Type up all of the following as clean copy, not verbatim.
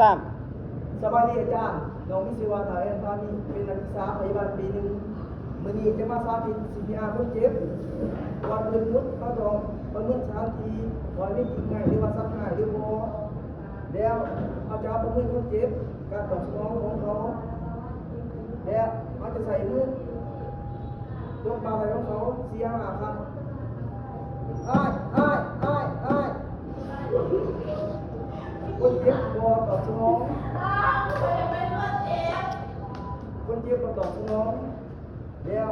สามสวัสดีอาจารย์น้องมิศิวาถายพานีเป็นนักศึกษาพยาบาลปีหนึ่งมื้อนี้จะมาสาธิต CPR คนเจ็บก่อนอื่นมุดเขาต้องประเมินสถานที่ว่ามีจริงง่ายหรือว่าซักง่ายหรือบ่แล้วเขาจะประเมินคนเจ็บการตอบสนองของเขาแล้วเขาจะใส่มือลงปากไหลของเขา4-5 ครั้งคนเจ็บบ่ตอบสนองคนเจ็บบ่ตอบสนองแล้ว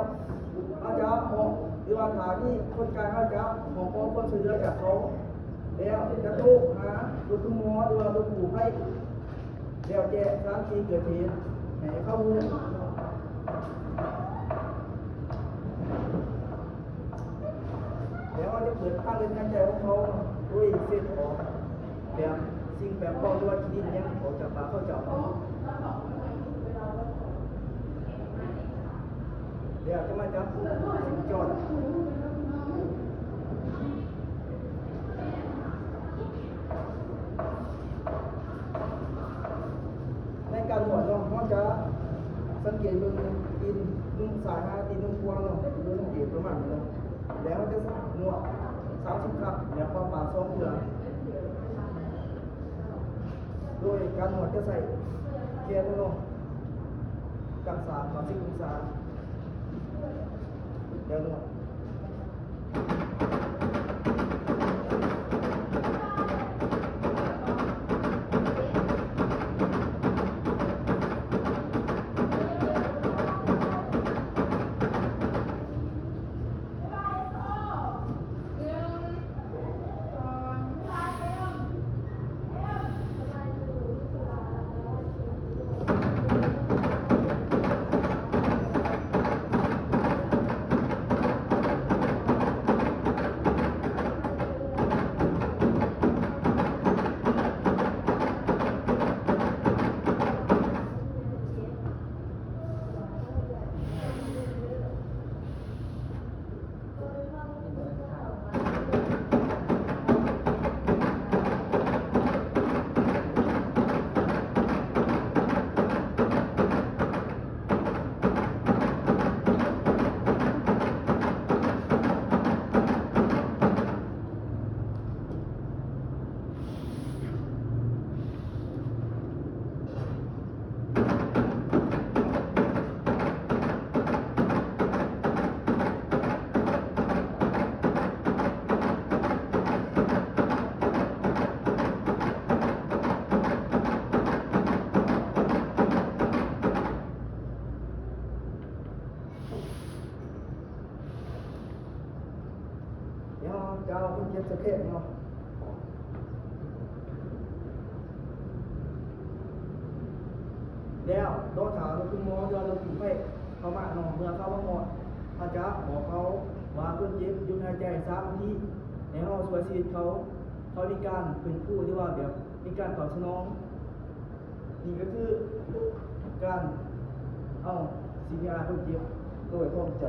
อาจารย์หมอหรือว่าถามนี่คนกลางอาจารย์หมอขอความช่วยเหลือจากเขาแล้วจะโทรหารถคุณหมอหรือว่ารถกู้ภัยแล้วแจ้งสถานที่เกิดเหตุให้เข้ามูลแล้วเขาจะเปิดทางเดินหายใจของเขาด้วยเส้นออกแบบสิ่งแบบปลอมหรือว่าขี้ดินยังออกจากปากเขาเจาะเดี๋ยวจะมาจับสิ่งจอดในการหนวดเนาะเขาจะสังเกตเบื้องดินนุ่มสายหาดินนุ่มพวงเนาะดูสังเกตประมาณนี้เนาะแล้วมันจะหนวด30 ครั้งแล้วความปาก2 เทื่อโดยการหนวดจะใส่เกียร์เนาะกัง30 องศาเดี๋ยวหนวดจะเอาคนเจ็บสะเก็ดเนาะแล้วรถถามคุณหมอยอดรถถึงให้เขามาเนาะเมื่อเขามาหมดอาจารย์บอกเขาว่าคนเจ็บหยุดหายใจ3 นาทีในห้องช่วยชีวิตเขามีการเป็นผู้ที่ว่าแบบมีการตอบสนองนี่ก็คือการเอา CPR คนเจ็บโดยพร้อมใจ